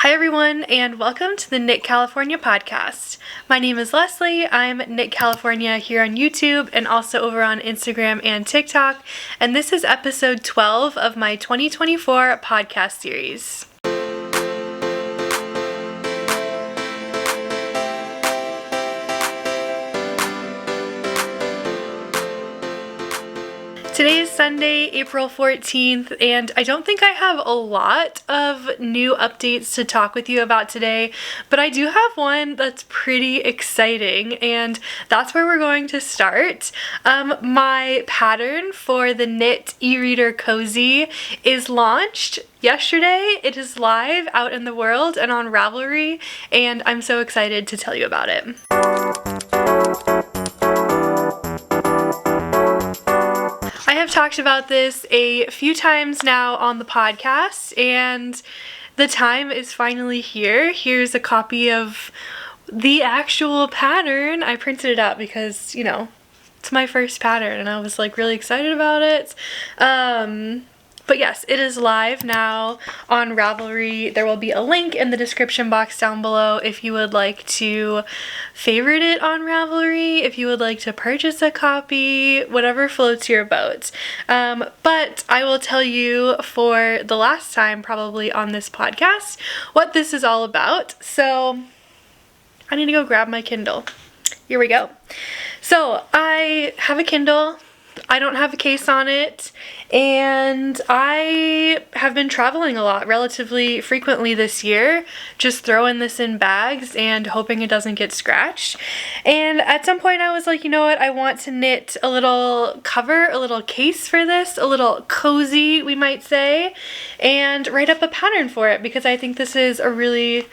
Hi everyone, and welcome to the Knit California podcast. My name is Leslie. I'm Knit California here on YouTube and also over on Instagram and TikTok, and this is episode 12 of my 2024 podcast series. Today is Sunday, April 14th, and I don't think I have a lot of new updates to talk with you about today, but I do have one that's pretty exciting, and that's where we're going to start. My pattern for the Knit e-reader cozy is launched yesterday. It is live out in the world and on Ravelry, and I'm so excited to tell you about it. I have talked about this a few times now on the podcast, and the time is finally here. Here's a copy of the actual pattern. I printed it out because, you know, it's my first pattern and I was like really excited about it. But yes, it is live now on Ravelry. There will be a link in the description box down below if you would like to favorite it on Ravelry, if you would like to purchase a copy, whatever floats your boat. But I will tell you for the last time probably on this podcast what this is all about. So I need to go grab my Kindle. Here we go. So I have a Kindle. I don't have a case on it, and I have been traveling a lot relatively frequently this year, just throwing this in bags and hoping it doesn't get scratched. And at some point I was like, you know what, I want to knit a little cover, a little case for this, a little cozy, we might say, and write up a pattern for it because I think this is a really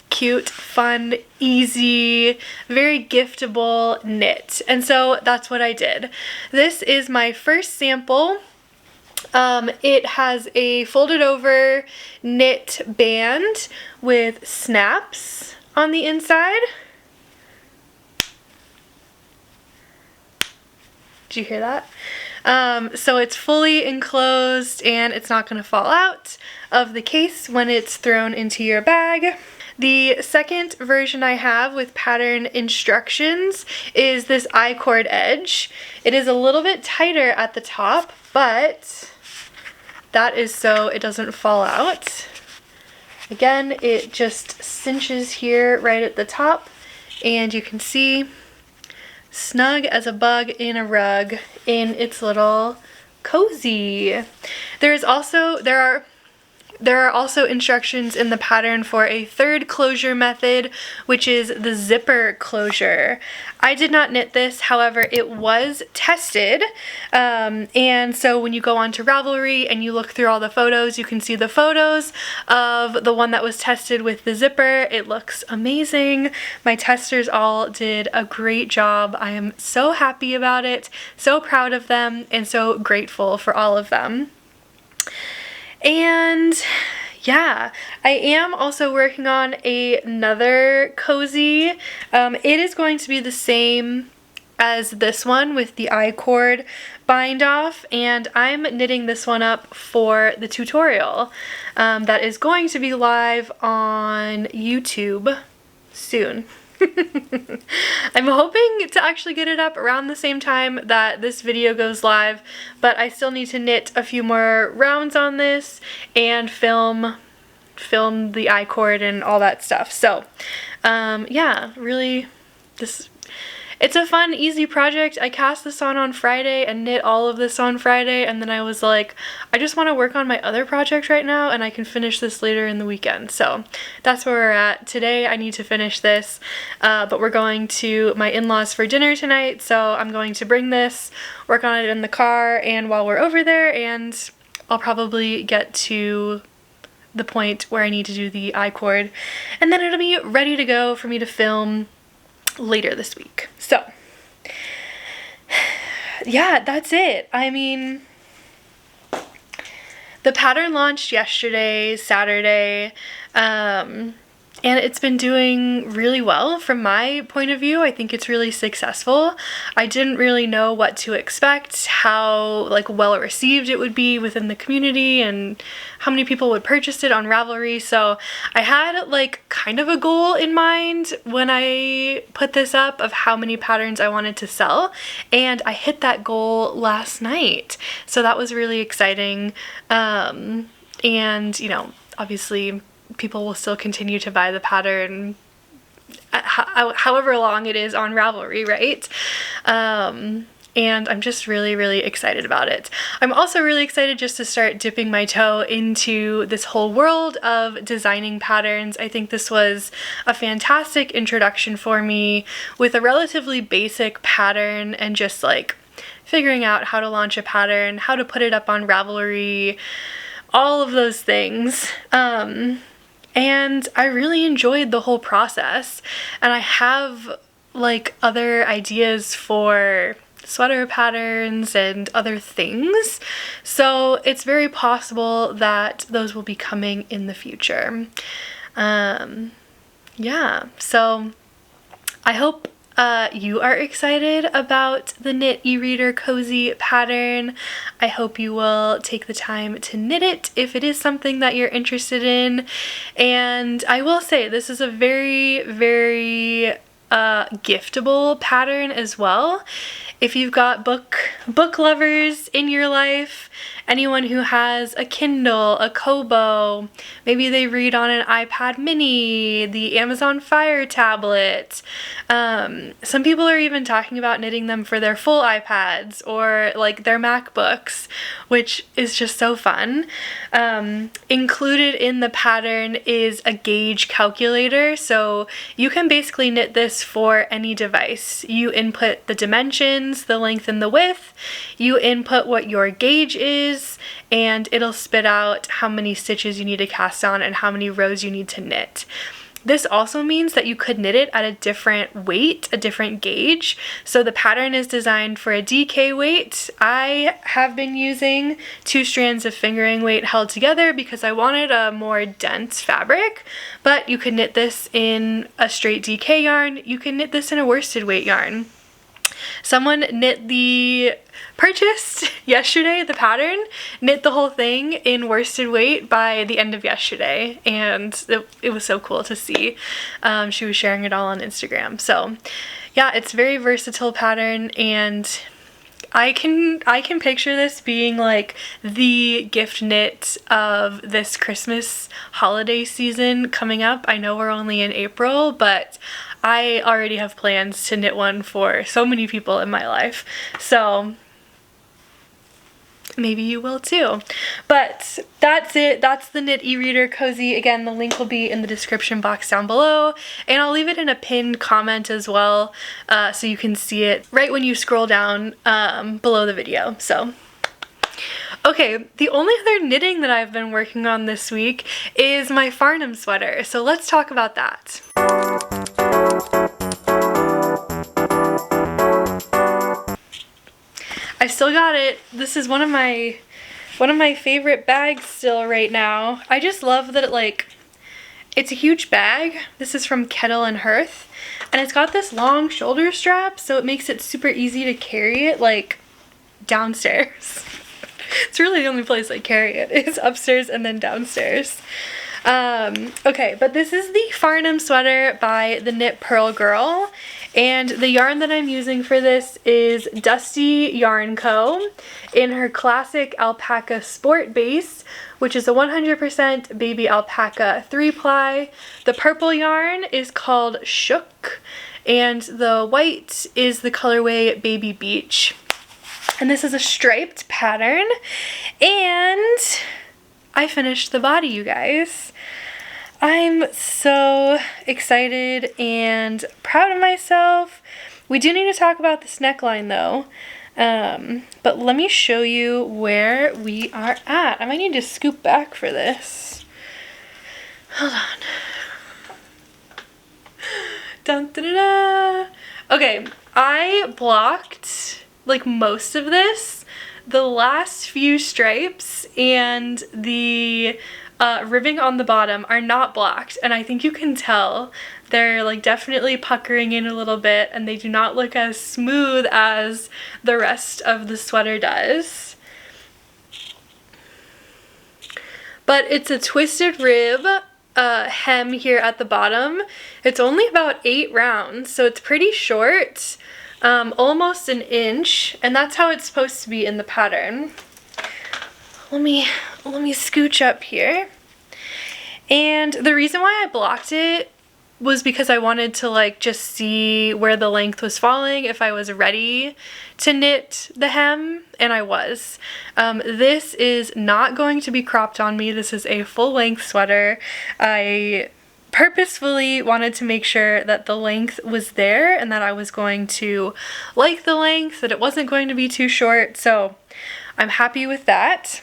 cute, fun, easy, very giftable knit. And so that's what I did. This is my first sample. It has a folded over knit band with snaps on the inside. Did you hear that? So it's fully enclosed and it's not going to fall out of the case when it's thrown into your bag. The second version I have with pattern instructions is this I-cord edge. It is a little bit tighter at the top, but that is so it doesn't fall out. Again, it just cinches here right at the top, and you can see snug as a bug in a rug in its little cozy. There are also instructions in the pattern for a third closure method, which is the zipper closure. I did not knit this, however, it was tested, and so when you go onto Ravelry and you look through all the photos, you can see the photos of the one that was tested with the zipper. It looks amazing. My testers all did a great job. I am so happy about it, so proud of them, and so grateful for all of them. And yeah, I am also working on another cozy. It is going to be the same as this one with the I-cord bind off, and I'm knitting this one up for the tutorial that is going to be live on YouTube soon. I'm hoping to actually get it up around the same time that this video goes live, but I still need to knit a few more rounds on this and film the I-cord and all that stuff. So yeah, really it's a fun, easy project. I cast this on Friday and knit all of this on Friday, and then I was like, I just want to work on my other project right now and I can finish this later in the weekend. So that's where we're at. Today I need to finish this, but we're going to my in-laws for dinner tonight, so I'm going to bring this, work on it in the car and while we're over there, and I'll probably get to the point where I need to do the I-cord, and then it'll be ready to go for me to film later this week. So yeah, that's it. I mean, the pattern launched yesterday, Saturday. And it's been doing really well from my point of view. I think it's really successful. I didn't really know what to expect, how like well received it would be within the community and how many people would purchase it on Ravelry. So I had like kind of a goal in mind when I put this up of how many patterns I wanted to sell, and I hit that goal last night. So that was really exciting. And you know, obviously people will still continue to buy the pattern however long it is on Ravelry, right? And I'm just really excited about it. I'm also really excited just to start dipping my toe into this whole world of designing patterns. I think this was a fantastic introduction for me with a relatively basic pattern and just like figuring out how to launch a pattern, how to put it up on Ravelry, all of those things. And I really enjoyed the whole process, and I have like other ideas for sweater patterns and other things, so it's very possible that those will be coming in the future. Yeah, so I hope you are excited about the Knit e-reader cozy pattern. I hope you will take the time to knit it if it is something that you're interested in. And I will say this is a very giftable pattern as well. If you've got book lovers in your life, anyone who has a Kindle, a Kobo, maybe they read on an iPad mini, the Amazon Fire tablet. Some people are even talking about knitting them for their full iPads or like their MacBooks, which is just so fun. Included in the pattern is a gauge calculator, so you can basically knit this for any device. You input the dimensions, the length and the width, you input what your gauge is, and it'll spit out how many stitches you need to cast on and how many rows you need to knit. This also means that you could knit it at a different weight, a different gauge. So the pattern is designed for a DK weight. I have been using 2 strands of fingering weight held together because I wanted a more dense fabric, but you could knit this in a straight DK yarn. You can knit this in a worsted weight yarn. Someone purchased yesterday the pattern, knit the whole thing in worsted weight by the end of yesterday, and it was so cool to see. She was sharing it all on Instagram. So yeah, it's a very versatile pattern, and I can picture this being like the gift knit of this Christmas holiday season coming up. I know we're only in April, but I already have plans to knit one for so many people in my life. So maybe you will too. But that's it. That's the Knit e-reader cozy. Again, the link will be in the description box down below, and I'll leave it in a pinned comment as well, so you can see it right when you scroll down below the video. So okay, the only other knitting that I've been working on this week is my Farnham sweater, so let's talk about that. I still got it. This is one of my favorite bags still right now. I just love that it's a huge bag. This is from Kettle and Hearth, and it's got this long shoulder strap, so it makes it super easy to carry it like downstairs. It's really the only place I carry it is upstairs and then downstairs. Okay, but this is the Farnham sweater by the Knit Pearl Girl, and the yarn that I'm using for this is Dusty Yarn Co. in her classic alpaca sport base, which is a 100% baby alpaca 3-ply. The purple yarn is called Shook, and the white is the colorway Baby Beach. And this is a striped pattern, and I finished the body, you guys. I'm so excited and proud of myself. We do need to talk about this neckline though, but let me show you where we are at. I might need to scoop back for this. Hold on. Dun, da, da, da. Okay, I blocked like most of this. The last few stripes and the ribbing on the bottom are not blocked, and I think you can tell they're like definitely puckering in a little bit, and they do not look as smooth as the rest of the sweater does. But it's a twisted rib hem here at the bottom. It's only about 8 rounds, so it's pretty short, almost an inch, and that's how it's supposed to be in the pattern. Let me scooch up here. And the reason why I blocked it was because I wanted to like just see where the length was falling, if I was ready to knit the hem, and I was. This is not going to be cropped on me. This is a full length sweater. I purposefully wanted to make sure that the length was there and that I was going to like the length, that it wasn't going to be too short, so I'm happy with that.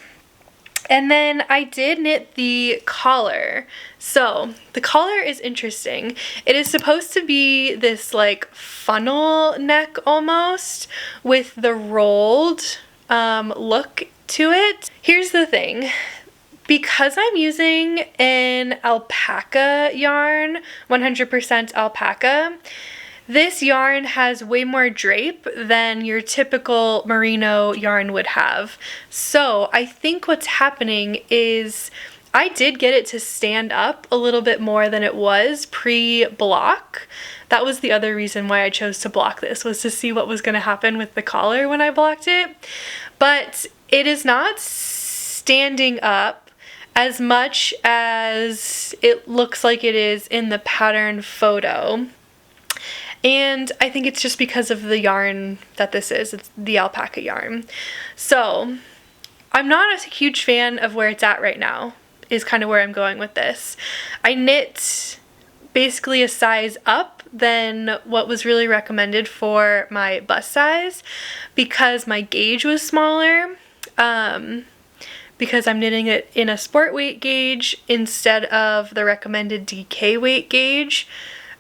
And then I did knit the collar. So the collar is interesting. It is supposed to be this like funnel neck almost with the rolled look to it. Here's the thing. Because I'm using an alpaca yarn, 100% alpaca, this yarn has way more drape than your typical merino yarn would have. So I think what's happening is I did get it to stand up a little bit more than it was pre-block. That was the other reason why I chose to block this, was to see what was going to happen with the collar when I blocked it. But it is not standing up as much as it looks like it is in the pattern photo. And I think it's just because of the yarn that this is. It's the alpaca yarn. So I'm not a huge fan of where it's at right now, is kind of where I'm going with this. I knit basically a size up than what was really recommended for my bust size because my gauge was smaller. Because I'm knitting it in a sport weight gauge instead of the recommended DK weight gauge,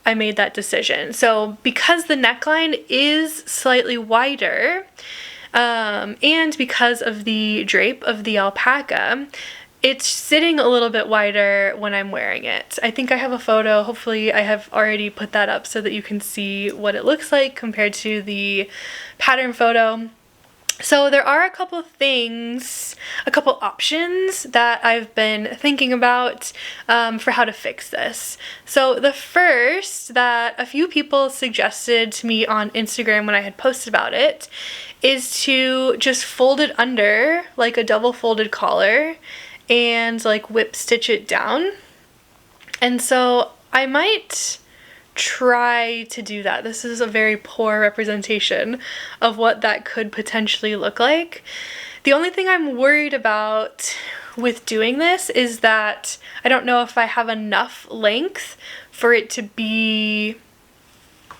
I made that decision. So because the neckline is slightly wider, and because of the drape of the alpaca, it's sitting a little bit wider when I'm wearing it. I think I have a photo. Hopefully I have already put that up so that you can see what it looks like compared to the pattern photo. So there are a couple options that I've been thinking about for how to fix this. So the first that a few people suggested to me on Instagram when I had posted about it is to just fold it under like a double folded collar and like whip stitch it down. And so I might try to do that. This is a very poor representation of what that could potentially look like. The only thing I'm worried about with doing this is that I don't know if I have enough length for it to be,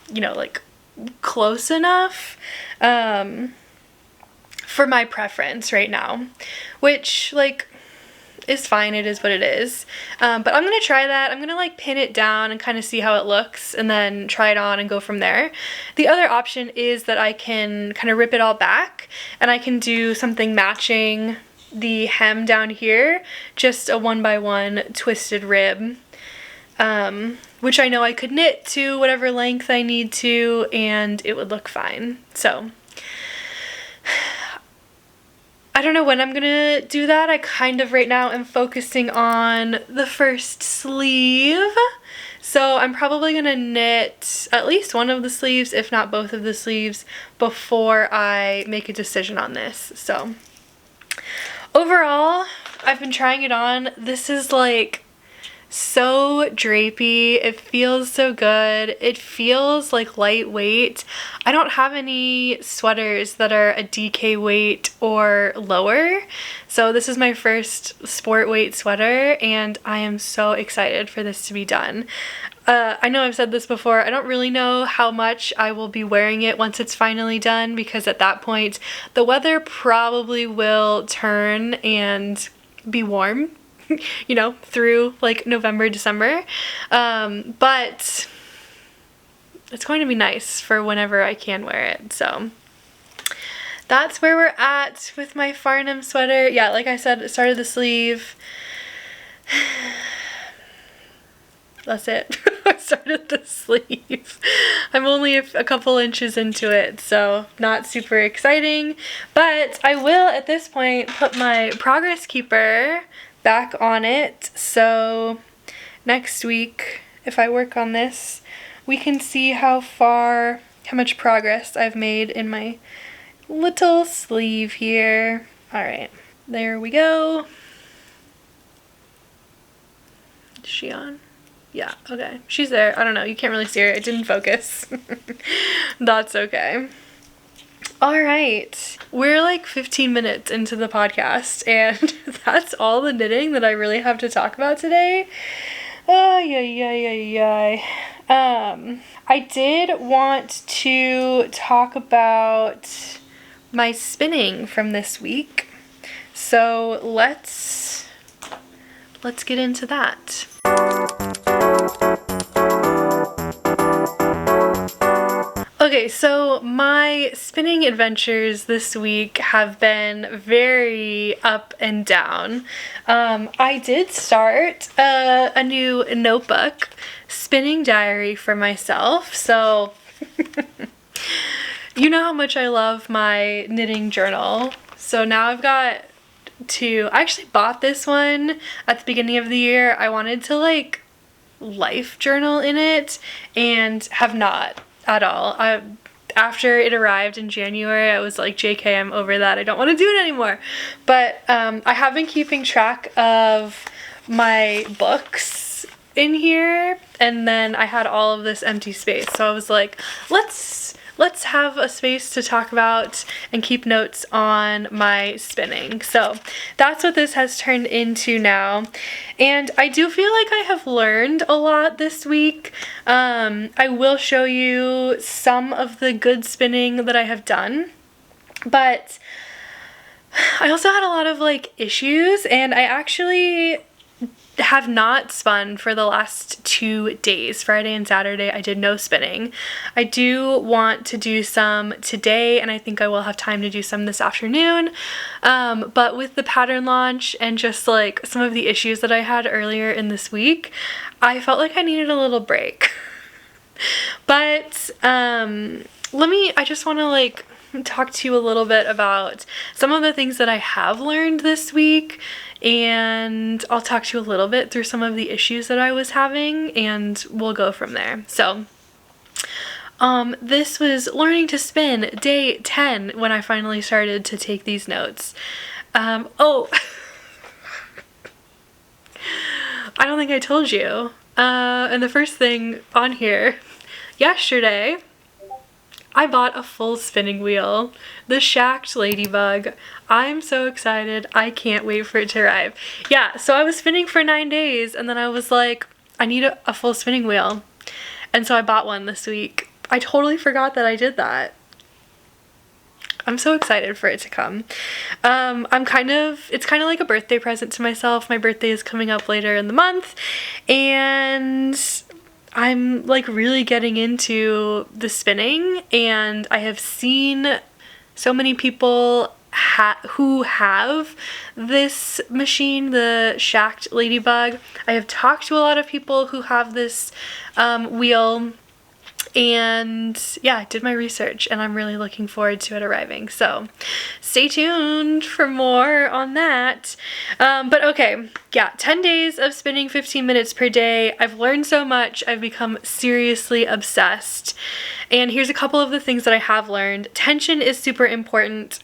you know, like close enough for my preference right now, which like is fine. It is what it is. But I'm going to try that. I'm going to like pin it down and kind of see how it looks and then try it on and go from there. The other option is that I can kind of rip it all back and I can do something matching the hem down here, just a 1x1 twisted rib, which I know I could knit to whatever length I need to and it would look fine. So I don't know when I'm gonna do that. I kind of right now am focusing on the first sleeve. So I'm probably gonna knit at least one of the sleeves, if not both of the sleeves, before I make a decision on this. So overall, I've been trying it on. This is like so drapey. It feels so good. It feels like lightweight. I don't have any sweaters that are a DK weight or lower, so this is my first sport weight sweater and I am so excited for this to be done. I know I've said this before, I don't really know how much I will be wearing it once it's finally done, because at that point the weather probably will turn and be warm, you know, through like November, December, but it's going to be nice for whenever I can wear it. So that's where we're at with my Farnham sweater. Yeah, like I said, it started the sleeve. That's it. I started the sleeve. I'm only a couple inches into it, so not super exciting. But I will, at this point, put my progress keeper back on it. So next week, if I work on this, we can see how much progress I've made in my little sleeve here. All right, there we go. Is she on? Yeah, okay. She's there. I don't know. You can't really see her. It didn't focus. That's okay. All right. We're like 15 minutes into the podcast, and that's all the knitting that I really have to talk about today. I did want to talk about my spinning from this week. So let's get into that. Okay, so my spinning adventures this week have been very up and down. I did start a new notebook spinning diary for myself, so you know how much I love my knitting journal. So now I've got I actually bought this one at the beginning of the year. I wanted to like life journal in it and have not at all. After it arrived in January, I was like, JK, I'm over that. I don't want to do it anymore. But I have been keeping track of my books in here, and then I had all of this empty space. So I was like, let's have a space to talk about and keep notes on my spinning. So that's what this has turned into now. And I do feel like I have learned a lot this week. I will show you some of the good spinning that I have done, but I also had a lot of like issues, and I actually have not spun for the last 2 days. Friday and Saturday I did no spinning. I do want to do some today, and I think I will have time to do some this afternoon. But with the pattern launch and just like some of the issues that I had earlier in this week, I felt like I needed a little break. But I just want to like talk to you a little bit about some of the things that I have learned this week, and I'll talk to you a little bit through some of the issues that I was having, and we'll go from there. So this was learning to spin day 10 when I finally started to take these notes. Oh, I don't think I told you. And the first thing on here, yesterday, I bought a full spinning wheel, the Sheared Ladybug. I'm so excited. I can't wait for it to arrive. Yeah, so I was spinning for 9 days, and then I was like, I need a full spinning wheel. And so I bought one this week. I totally forgot that I did that. I'm so excited for it to come. It's kind of like a birthday present to myself. My birthday is coming up later in the month, and I'm like really getting into the spinning, and I have seen so many people who have this machine, the Sheared Ladybug. I have talked to a lot of people who have this wheel, and yeah, I did my research, and I'm really looking forward to it arriving. So stay tuned for more on that. But okay, yeah, 10 days of spinning 15 minutes per day. I've learned so much. I've become seriously obsessed. And here's a couple of the things that I have learned. Tension is super important.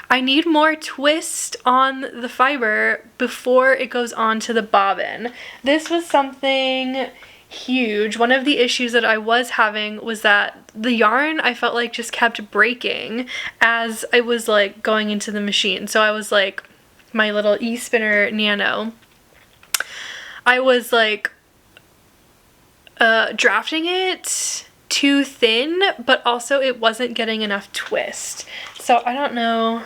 I need more twist on the fiber before it goes onto the bobbin. This was something huge. One of the issues that I was having was that the yarn, I felt like, just kept breaking as I was like going into the machine. So I was like, my little e-spinner Nano, I was like drafting it too thin, but also it wasn't getting enough twist. So I don't know.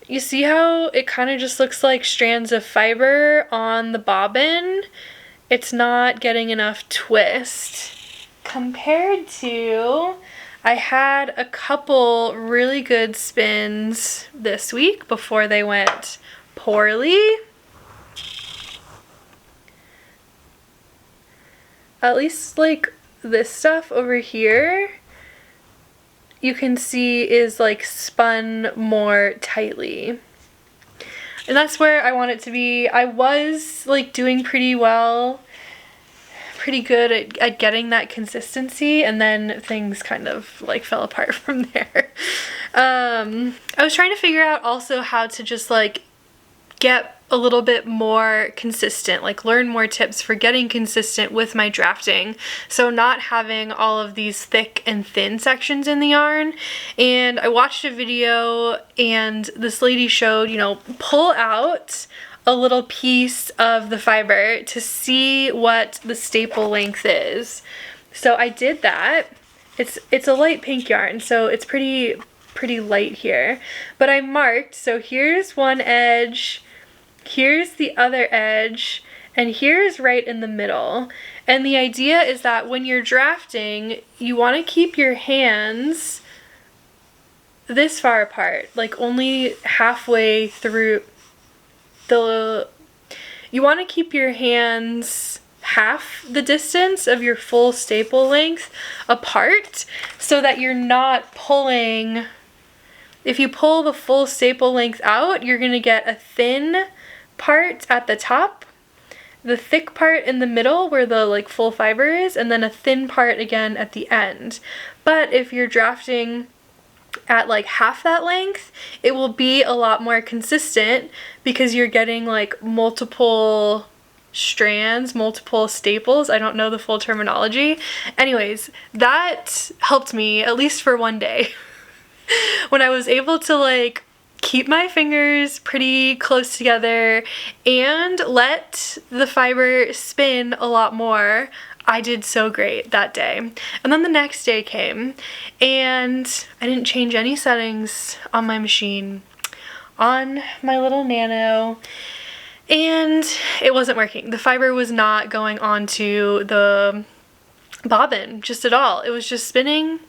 You see how it kind of just looks like strands of fiber on the bobbin? It's not getting enough twist. Compared to, I had a couple really good spins this week before they went poorly. at least like this stuff over here, you can see is like spun more tightly. And that's where I want it to be. I was like doing pretty well, pretty good at getting that consistency, and then things kind of like fell apart from there. I was trying to figure out also how to just like get a little bit more consistent, like learn more tips for getting consistent with my drafting, so not having all of these thick and thin sections in the yarn. And I watched a video and this lady showed, you know, pull out a little piece of the fiber to see what the staple length is. So I did that. It's a light pink yarn, so it's pretty light here, but I marked, so here's one edge, here's the other edge, and here's right in the middle. And the idea is that when you're drafting, you want to keep your hands this far apart, like only halfway through you want to keep your hands half the distance of your full staple length apart, so that you're not pulling. If you pull the full staple length out, you're going to get a thin part at the top, the thick part in the middle where the like full fiber is, and then a thin part again at the end. But if you're drafting at like half that length, it will be a lot more consistent because you're getting like multiple strands, multiple staples. I don't know the full terminology. Anyways, that helped me at least for one day when I was able to like keep my fingers pretty close together and let the fiber spin a lot more. I did so great that day. And then the next day came and I didn't change any settings on my machine, on my little Nano, and it wasn't working. The fiber was not going onto the bobbin just at all. It was just spinning.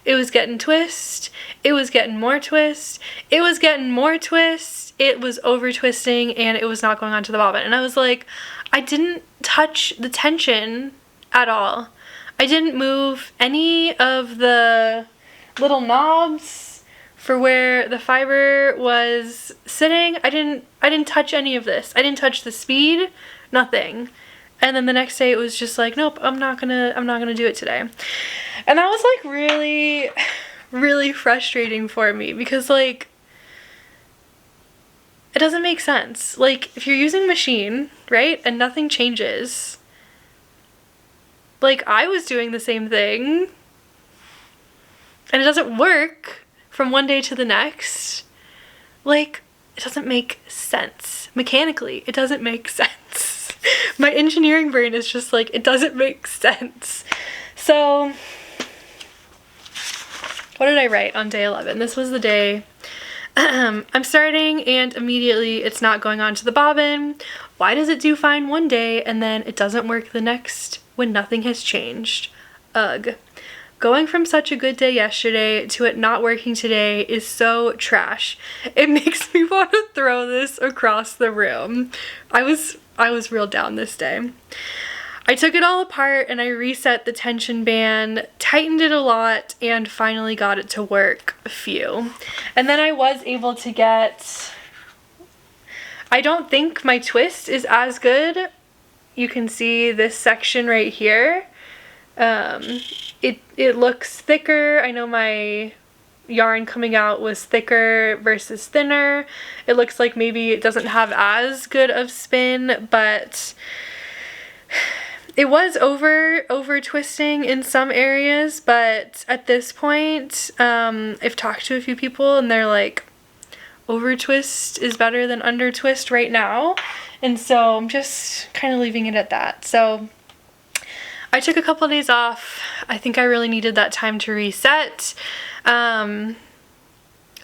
It was getting twist. It was getting more twist. It was getting more twist. It was over twisting, and it was not going onto the bobbin. And I was like, I didn't touch the tension at all. I didn't move any of the little knobs for where the fiber was sitting. I didn't touch any of this. I didn't touch the speed, nothing. And then the next day it was just like, nope, I'm not gonna do it today. And that was like really, really frustrating for me because like, it doesn't make sense. Like if you're using machine, right, and nothing changes, like I was doing the same thing and it doesn't work from one day to the next, like it doesn't make sense. Mechanically, it doesn't make sense. My engineering brain is just like, it doesn't make sense. So what did I write on day 11? This was the day I'm starting and immediately it's not going on to the bobbin. Why does it do fine one day and then it doesn't work the next when nothing has changed? Ugh. Going from such a good day yesterday to it not working today is so trash. It makes me want to throw this across the room. I was real down this day. I took it all apart and I reset the tension band, tightened it a lot, and finally got it to work a few. And then I was able to get, I don't think my twist is as good. You can see this section right here. It looks thicker. I know my yarn coming out was thicker versus thinner. It looks like maybe it doesn't have as good of spin, but it was over twisting in some areas. But at this point, I've talked to a few people and they're like, over twist is better than under twist right now. And so I'm just kind of leaving it at that. So I took a couple of days off. I think I really needed that time to reset.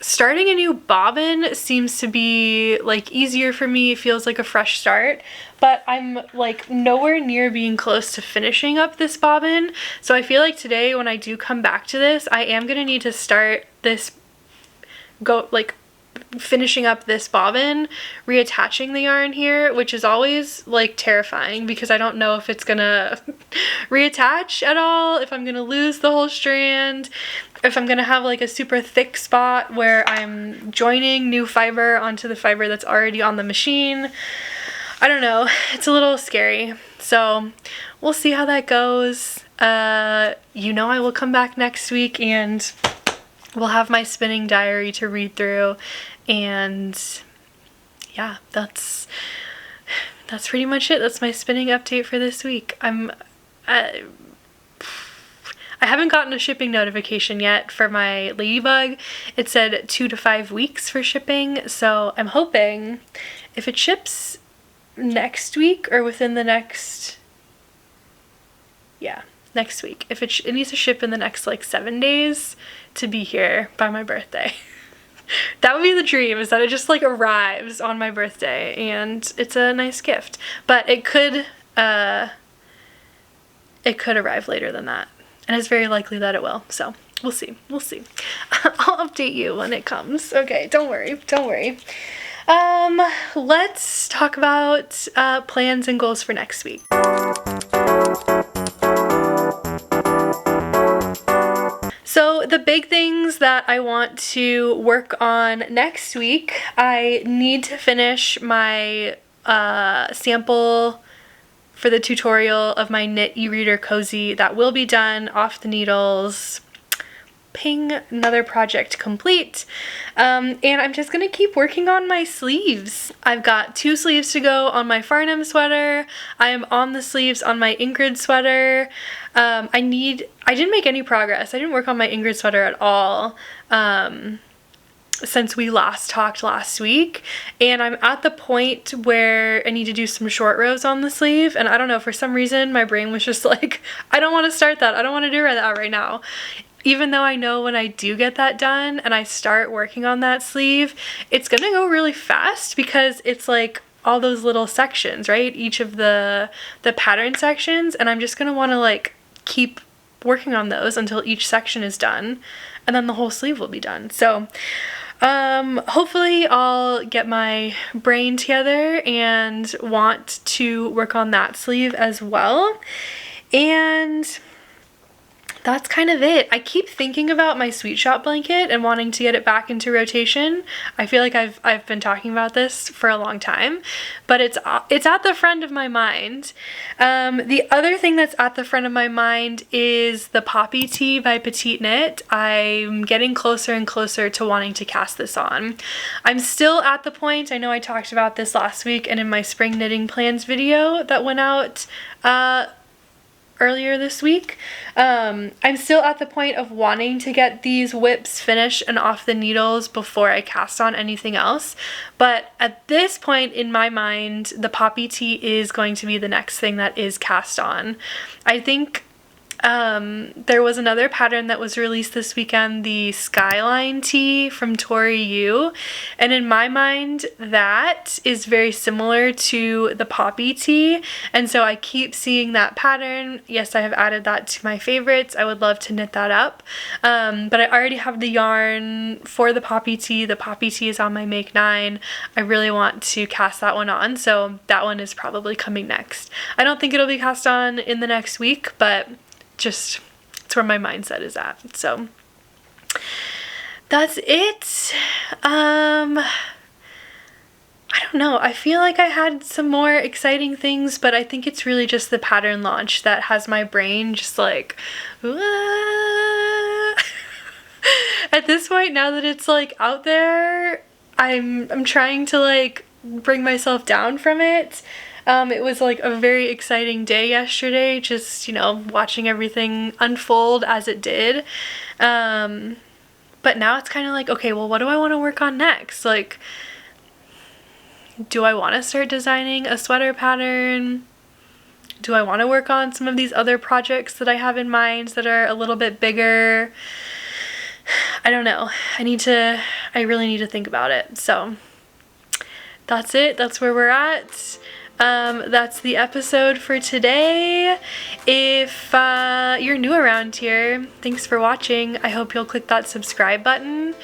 Starting a new bobbin seems to be like easier for me. It feels like a fresh start, but I'm like nowhere near being close to finishing up this bobbin. So I feel like today when I do come back to this, I am gonna need to start this, finishing up this bobbin, reattaching the yarn here, which is always like terrifying because I don't know if it's gonna reattach at all, if I'm gonna lose the whole strand, if I'm gonna have like a super thick spot where I'm joining new fiber onto the fiber that's already on the machine. I don't know, it's a little scary. So we'll see how that goes. You know, I will come back next week and we'll have my spinning diary to read through, and yeah, that's pretty much it. That's my spinning update for this week. I haven't gotten a shipping notification yet for my ladybug. It said 2 to 5 weeks for shipping, so I'm hoping if it ships next week or within the next week. If it needs to ship in the next like 7 days to be here by my birthday. That would be the dream, is that it just like arrives on my birthday and it's a nice gift. But it could arrive later than that. And it's very likely that it will. So we'll see. We'll see. I'll update you when it comes. Okay, don't worry. Don't worry. Let's talk about plans and goals for next week. So the big things that I want to work on next week, I need to finish my sample for the tutorial of my knit e-reader cozy. That will be done off the needles. Ping, another project complete. And I'm just gonna keep working on my sleeves. I've got 2 sleeves to go on my Farnham sweater. I am on the sleeves on my Ingrid sweater. I didn't make any progress. I didn't work on my Ingrid sweater at all since we last talked last week, and I'm at the point where I need to do some short rows on the sleeve, and I don't know, for some reason my brain was just like, I don't want to start that. I don't want to do that right now. Even though I know when I do get that done and I start working on that sleeve, it's gonna go really fast because it's like all those little sections, right? Each of the pattern sections, and I'm just gonna want to like keep working on those until each section is done, and then the whole sleeve will be done. So hopefully I'll get my brain together and want to work on that sleeve as well. And that's kind of it. I keep thinking about my Sweet Shop blanket and wanting to get it back into rotation. I feel like I've been talking about this for a long time, but it's at the front of my mind. The other thing that's at the front of my mind is the Poppy Tee by Petite Knit. I'm getting closer and closer to wanting to cast this on. I'm still at the point, I know I talked about this last week and in my spring knitting plans video that went out earlier this week. I'm still at the point of wanting to get these whips finished and off the needles before I cast on anything else, but at this point in my mind, the Poppy Tee is going to be the next thing that is cast on. I think there was another pattern that was released this weekend, the Skyline Tee from Tori Yu, and in my mind that is very similar to the Poppy Tee, and so I keep seeing that pattern. Yes, I have added that to my favorites. I would love to knit that up, but I already have the yarn for the Poppy Tee. The Poppy Tee is on my Make 9. I really want to cast that one on, so that one is probably coming next. I don't think it'll be cast on in the next week, but just, it's where my mindset is at. So that's it. I don't know. I feel like I had some more exciting things, but I think it's really just the pattern launch that has my brain just like, at this point, now that it's like out there, I'm trying to like bring myself down from it. It was like a very exciting day yesterday, just, you know, watching everything unfold as it did. But now it's kind of like, okay, well, what do I want to work on next? Like, do I want to start designing a sweater pattern? Do I want to work on some of these other projects that I have in mind that are a little bit bigger? I don't know. I really need to think about it. So that's it. That's where we're at. That's the episode for today. If you're new around here, thanks for watching. I hope you'll click that subscribe button.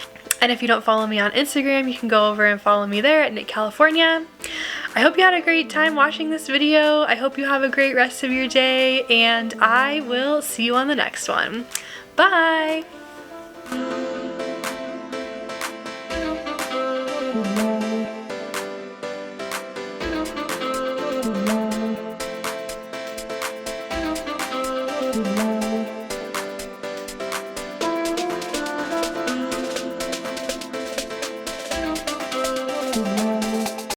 And if you don't follow me on Instagram, you can go over and follow me there at Nick California. I hope you had a great time watching this video. I hope you have a great rest of your day, and I will see you on the next one. Bye! Mm-hmm.